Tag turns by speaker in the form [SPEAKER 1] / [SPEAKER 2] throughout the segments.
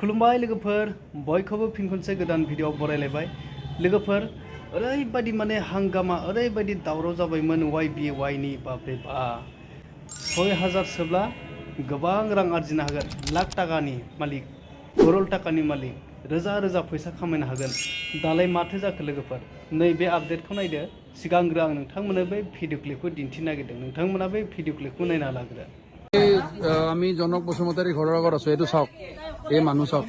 [SPEAKER 1] खुलुमबाय लोगोफोर बयखौबो फिन खनसे गोदान भिडिअ बरायलायबाय लोगोफोर ओरैबायदि माने हांगामा ओरैबायदि दावराव जाबायमोन YBY नि बापरे बा 6000 सोब्ला गोबां रां आरजिनो हागोन लाख टाकानि मालिक करोड़ टाकानि मालिक रोजा रोजा फैसा खामायनो हागोन दालाय माथो जाखो लोगोफोर नैबे आपडेटखौ नायदो सिगांग्रो आं नोंथांमोननो बे भिडिअ क्लिपखौ दिन्थिनो नागिरदों नोंथांमोना बे भिडिअ क्लिपखौ नायना लाग्रो
[SPEAKER 2] আমি জনক বসুমতাৰী ঘৰৰ আগত আছো এইটো চাওক এই মানুহ চাওক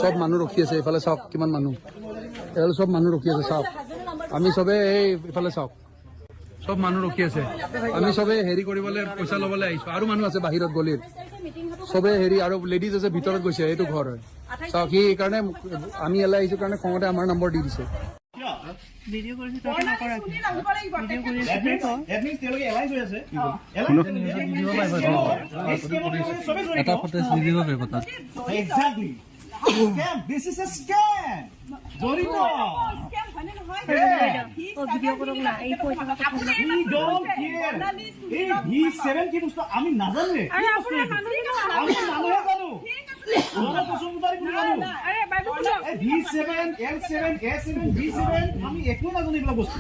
[SPEAKER 2] সব মানুহ ৰখি আছে এইফালে চাওক কিমান মানুহ এফালে সব মানুহ ৰখি আছে চাওক আমি সবে এই ইফালে চাওক সব মানুহ ৰখি আছে আমি সবে হেৰি কৰিবলৈ পইচা ল'বলৈ আহিছো আৰু মানুহ আছে বাহিৰত গলিৰ সবে হেৰি আৰু লেডিজ আছে ভিতৰত গৈছে এইটো ঘৰ হয় চাওক সেইকাৰণে আমি এলাই আহিছো কাৰণে খঙতে আমাৰ নম্বৰ দি দিছে
[SPEAKER 3] ভিডিও কৰিছে তাতে নকৰা ভিডিও কৰি
[SPEAKER 4] এডমিন তেলকে এলাই হৈ আছে
[SPEAKER 2] এটা ফটেজ দি দিব পাৰিব তাত
[SPEAKER 4] exactly scam this is a scam জড়িত
[SPEAKER 3] স্ক্যাম মানে নহয় ও ভিডিও কৰক না এই পইচা কথা
[SPEAKER 4] ই ডোন্ট কেয়ার এই V7 কি বস্তু আমি নাজানো রে
[SPEAKER 3] আরে আপনারা মানুহ
[SPEAKER 4] আমি মানুহে জানো জনক বসুমতাৰী বুলি জানো
[SPEAKER 3] আরে বাইবু
[SPEAKER 4] এই V7 L7 S7 V7 আমি একো নাজানো এইবিলাক বস্তু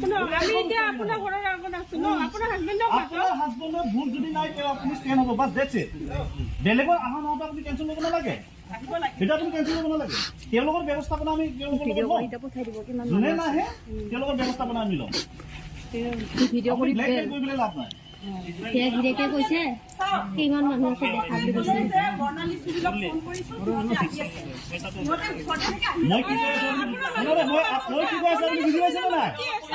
[SPEAKER 3] শুনো আমি এতিয়া আপোনাৰ ঘৰৰ আগত আছো ন আপোনাৰ হাজবেণ্ডক
[SPEAKER 4] আপোনাৰ হাজবেণ্ডৰ ভুল যদি নাই তেওঁ আপুনি স্টেন হ'ব বাস দ্যাটস ইট বেলেগৰ আহা নহওঁতে আপুনি টেনশ্যন ল'ব নালাগে এটা আপুনি টেনশ্যন ল'ব নালাগে তেওঁলোকৰ ব্যৱস্থাপনা আমি তেওঁলোকৰ লগত
[SPEAKER 3] পঠাই দিব কিমান
[SPEAKER 4] যোনে নাহে তেওঁলোকৰ ব্যৱস্থাপনা আমি ল'ম
[SPEAKER 3] ভিডিও কৰি
[SPEAKER 4] ব্লেকমেইল কৰিবলৈ লাভ নাই
[SPEAKER 5] তে গিৰেকে কৈছে কিমান মানুহ আছে দেখা বুলি কৈছে
[SPEAKER 3] বৰ্ণালী সুবিলক ফোন কৰিছো সিহঁতে আহি আছে সিহঁতে ঘৰতে থেকে আহি
[SPEAKER 4] মই কি কৈ আছো মই কি কৈ আছো আপুনি বুজি পাইছে নে নাই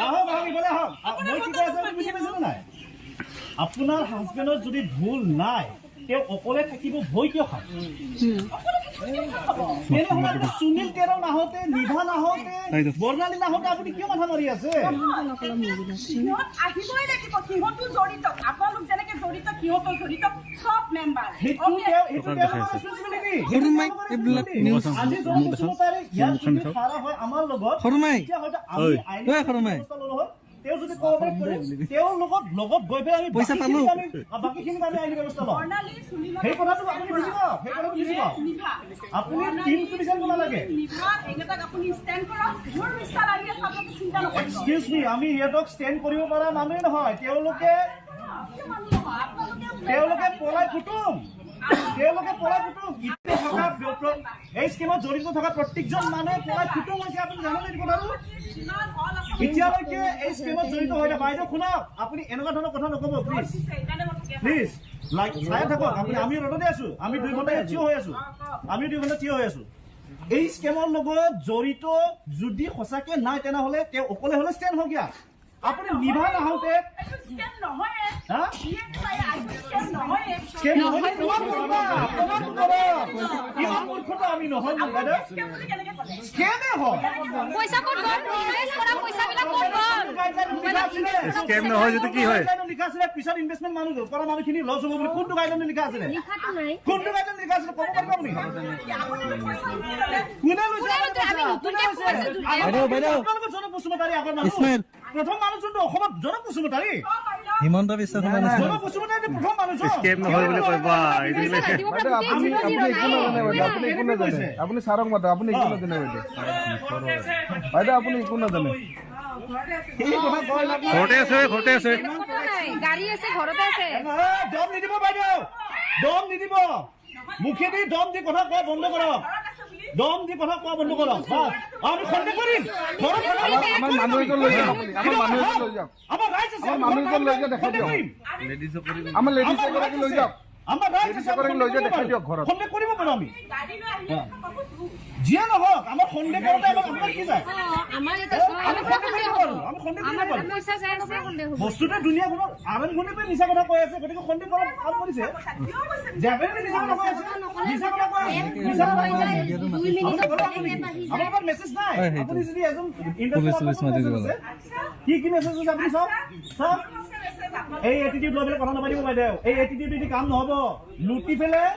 [SPEAKER 4] আহক ইফালে আহক মই কি কৈ আছো আপুনি বুজি পাইছে নে নাই আপোনাৰ হাজবেণ্ডৰ যদি ভুল নাই তেওঁ অকলে থাকিব ভয় কিয় খায় সুনীল তেৰ নাহোঁতে নিভা নাহোঁতে বৰ্ণালী নাহোঁতে আপুনি কিয় মাথা মাৰি আছে
[SPEAKER 3] সিহঁত আহিবই লাগিব সিহঁতো জড়িত আপোনালোক যেনেকে জড়িত সিহঁতো জড়িত সব মেম্বাৰ
[SPEAKER 4] আজি জনক বসুমতাৰী ইয়াত যদি খাৰা হয় আমাৰ লগত তেওঁ যদি কোঅপাৰেট কৰে তেওঁৰ লগত গৈ পেলাই আমি পইচা পালো বাকীখিনি আমি আইনী ব্যৱস্থা লওঁ সেই কথাটো আপুনি বুজিব সেই কথাটো বুজিব আপুনি টিমটো বিচাৰিব নালাগে এক্সকিউজ মি আমি সিহঁতক ষ্টেণ্ড কৰিব পৰা মানুহে নহয় তেওঁলোকে পলাই ফুটুম এই স্কিমত জড়িত থকা প্ৰত্যেকজন মানুহে পলাই ফুটুম হৈছে আপুনি জানেনে এই কথাটো এতিয়ালৈকে এই স্কিমত জড়িত হয় না বাইদেউ শুনক আপুনি এনেকুৱা ধৰণৰ কথা নক'ব প্লিজ লাইক চাই থাকক আপুনি আমি ৰ'দতে আছো আমি 2 ঘণ্টা থিয় হৈ আছো এই স্কিমৰ লগত জড়িত যদি সঁচাকে নাই তেনেহ'লে তেওঁ অকলে হ'লে ষ্টেণ্ড হওক ইয়াত আপুনি নিভা নাহোঁতে আমি নহয় পিছত ইনভেষ্টমেণ্ট মানুহ কৰা মানুহখিনি লছ হ'ব বুলি কোনটো গাইডলাইন লিখা আছিলে কোনটো গাইডলাইন লিখা আছিলে ক'ব পাৰিব আপুনি কোনে জনক বসুমতাৰী আগৰ মানুহ প্ৰথম মানুহ যোনটো অসমত জনক বসুমতাৰী
[SPEAKER 2] হিমন্ত বিশ্ব শৰ্মা
[SPEAKER 4] জনক বসুমতাৰী প্ৰথম মানুহ
[SPEAKER 2] আপুনি ছাৰক মাতে আপুনি একো নাজানে বাইদেউ আপুনি একো নাজানে ঘৰতে আছে
[SPEAKER 5] গাড়ী আছে ঘৰতে আছে
[SPEAKER 4] দম নিদিব বাইদেউ দম নিদিব মুখেদি দম দি কথা কোৱা বন্ধ কৰক দম দি কথা কোৱা বন্ধ কৰক আমি সন্দেহ কৰিম
[SPEAKER 2] আমাৰ মানুহজন লৈ যাওক
[SPEAKER 4] আমাৰ ৰাইজ আছে
[SPEAKER 2] মানুহজন লৈ যাওক দেখাই দিয়ক আমাৰ লেডিজ এগৰাকী লৈ যাওক
[SPEAKER 4] আমাৰ ৰাইজ আছে
[SPEAKER 2] লৈ যাওক দেখাই দিয়ক ঘৰত
[SPEAKER 4] সন্দেহ কৰিব পাৰো আমি যিয়ে নহওক আমাৰ সন্দেহ কৰোঁতে আমাৰ কি যায় বস্তুটো দুনিয়াখনত আৰম্ভণিৰ পৰা মিছা কথা কৈ আছে গতিকে সন্দেহ কৰাত কাম কৰিছে আপোনাৰ মেছেজ নাই আপুনি যদি এজন কি মেছেজ আছে আপুনি চাওক এই এটিটিউড লৈ পেলাই কথা নাপাতিব বাইদেউ এই এটিটিউড যদি কাম নহব লুটি পেলাই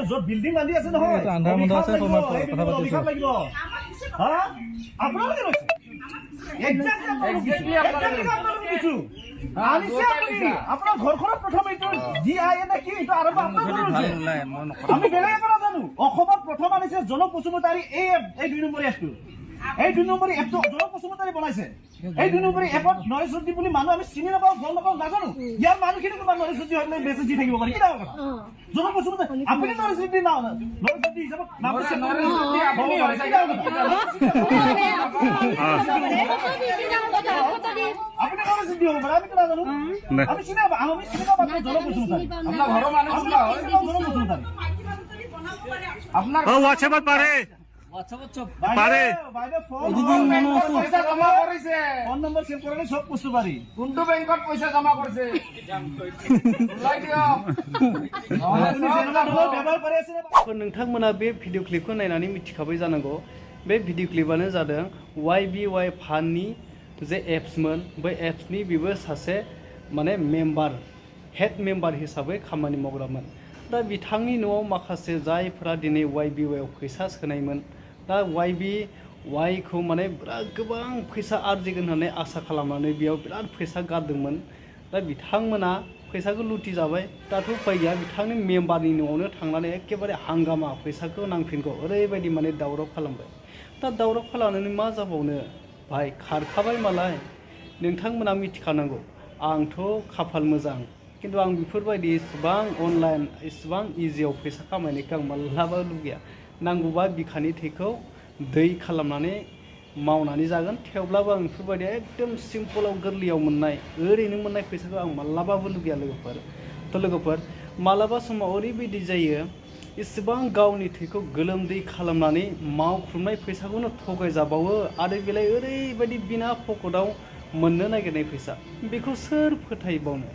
[SPEAKER 4] য'ত বিল্ডিং বান্ধি আছে নহয় লাগিব আপোনালোকে আনিছে আপুনি আপোনাৰ ঘৰখনত প্ৰথম এইটো GIA নে কি এইটো আৰম্ভ আপোনাৰ ঘৰত হৈছে আমি বেলেগ একো নাজানো অসমত প্ৰথম আনিছে জনক বসুমতাৰী এই 2 নম্বৰ এপটো এই 2 নম্বৰ এপটো জনক বসুমতাৰী বনাইছে এই 2 নম্বৰ এপত নৰেশ জ্যোতি বুলি মানুহ আমি চিনি নাপাওঁ গম নাপাওঁ নাজানো ইয়াৰ মানুহখিনি তোমাৰ নৰেশ জ্যোতি হ'লে মেছেজ দি থাকিব পাৰি কি ডাঙৰ কথা জনক বসুমতাৰী আপুনি নৰেশ জ্যোতি নাও নৰেশ জ্যোতি হিচাপত নাম দিছে নৰেশ জ্যোতি আপুনি নৰেশ জ্যোতি হ'ব পাৰে আমি কি নাজানো আমি চিনি নাপাওঁ আমি চিনি নাপাওঁ জনক বসুমতাৰী আপোনাৰ ঘৰৰ মানুহ জনক বসুমতাৰী আপনার
[SPEAKER 6] হোয়াটসঅ্যাপত পারে
[SPEAKER 4] পারে পয়সা জমা করেছে ফোন নম্বর সেভ করে সব বুঝতে পারি কোনটো ব্যাংকত পয়সা জমা করছে লাই দিও ব্যবহার করে আছে
[SPEAKER 1] नोंथांमोना बे भिडिअ क्लिपखौ नायनानै मिथिखाबाय जानांगौ बे भिडिअ क्लिपानो जादों YBY फान्डनि जे एप्समोन बै एप्सनि बेबो सासे माने मेम्बार हेड मेम्बार हिसाबै खामानि मावग्रामोन दा बिथांनि न'आव माखासे जायफोरा दिनै YBY आव फैसा सोनायमोन दा YBY खौ माने बिराद गोबां फैसा आरजिगोन होननानै आसा खालामनानै बेयाव बिराद फैसा गारदोंमोन दा बिथांमोना फैसाखौ लुटि जाबाय दाथ' उपाय गैया बिथांनि मेम्बारनि न'आवनो थांनानै एखेबारे हांगामा फैसाखौ नांफिनगौ ओरैबायदि माने दावराव खालामबाय दा दावराव खालामनानै मा जाबावनो भाई खारखाबाय मालाय नोंथांमोना मिथिखानांगौ आंथ' खाफाल मोजां किन्तु आं बेफोरबायदि इसेबां अनलाइन इसेबां इजियाव फैसा खामायनायखौ आं मालाबा लुगैया नांगौबा बिखानि थैखौ दै खालामनानै मावनानै जागोन थेवब्लाबो आं बेफोरबायदि एकदम सिम्पलाव गोरलैयाव मोननाय ओरैनो मोननाय फैसाखौ आं मालाबाबो लुगैया लोगोफोर मालाबा समाव ओरैबायदि जायो इसेबां गावनि थैखौ गोलोमदै खालामनानै मावख्रुमनाय फैसाखौनो थगायजाबावो आरो बेलाय ओरैबायदि बिना पकेटाव मोननो नागिरनाय फैसा बेखौ सोर फोथायबावनो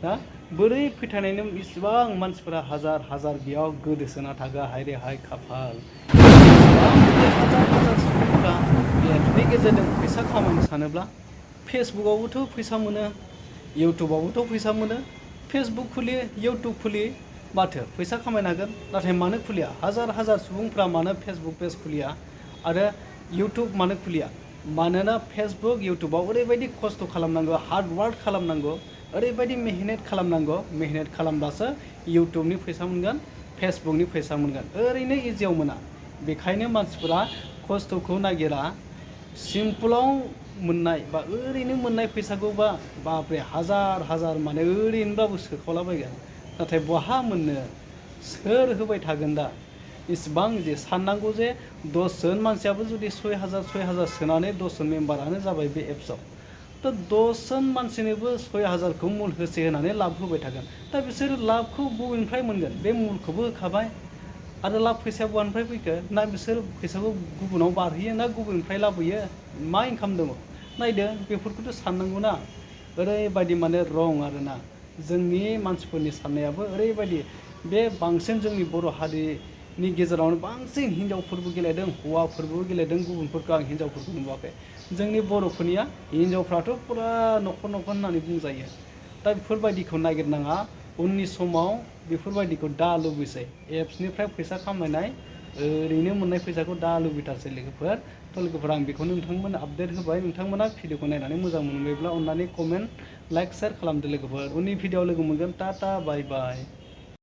[SPEAKER 1] दा बोरै फोथायनायनो इसेबां मानसिफोरा हाजार हाजार बेयाव गोदोसोना थागा हायरे हाय खाफाल हाजार सुबुंफोरा एपनि गेजेरजों फैसा खामायनो सानोब्ला फेसबुकआवबोथ' फैसा मोनो इउटुबावबोथ' फैसा मोनो फेसबुक खुलियो इउटुब खुलियो माथो फैसा खामायनो हागोन नाथाय मानो खुलिया हाजार हाजार सुबुंफ्रा मानो फेसबुक पेज खुलिया आरो इउटुब मानो खुलिया मानोना फेसबुक इउटुबाव ओरैबायदि खस्थ' खालामनांगौ हार्ड वार्क खालामनांगौ ओरैबायदि मेहनत खालामनांगौ मेहनत खालामब्लासो इउटुबनि फैसा मोनगोन फेसबुकनि फैसा मोनगोन ओरैनो इजियाव मोना बेखायनो मानसिफोरा खस्थ'खौ नागिरा सिम्पलाव मोननाय बा ओरैनो मोननाय फैसाखौ बापरे हाजार हाजार माने ओरैनोबाबो सोखावलाबायगोन नाथाय बहा मोननो सोर होबाय थागोन दा इसेबां जे साननांगौ जे 10 जन मानसियाबो जुदि 6000 सोनानै 10 जन मेम्बारानो जाबाय बे एप्सआव तो 10 जन मानसिनोबो 6000 खौ मुल होसे होनानै लाब होबाय थागोन दा बिसोर लाबखौ बबेनिफ्राय मोनगोन बे मुलखौबो होखाबाय आरो लाब फैसाया बहानिफ्राय फैखो ना बिसोर फैसाखौ गुबुनाव बारहोयो ना गुबुननिफ्राय लाबोयो मा इनकाम दङ नायदो बेफोरखौथ' साननांगौ ना ओरैबायदि माने रं आरोना जोंनि मानसिफोरनि साननायाबो ओरैबायदि बे बांसिन जोंनि बर' हारिनि गेजेरावनो बांसिन हिन्जावफोरबो गेलेदों हौवाफोरबो गेलेदों गुबुनफोरखौ आं हिन्जावफोरखौ नुवाखै जोंनि बर'फोरनिया हिन्जावफ्राथ' पुरा न'खर होननानै बुंजायो दा बेफोरबायदिखौ नागिरनाङा उननि समाव बेफोरबायदिखौ दा लुबैसै एप्सनिफ्राय फैसा खामायनाय ओरैनो मोननाय फैसाखौ दा लुबैथारसै लोगोफोर आं बेखौनो नोंथांमोन आपडेट होबाय नोंथांमोना भिडिअखौ नायनानै मोजां मोनबायब्ला अननानै कमेन्ट लाइक शेयार खालामदो लोगोफोर उननि भिडिअआव लोगो मोनगोन टाटा बाय बाय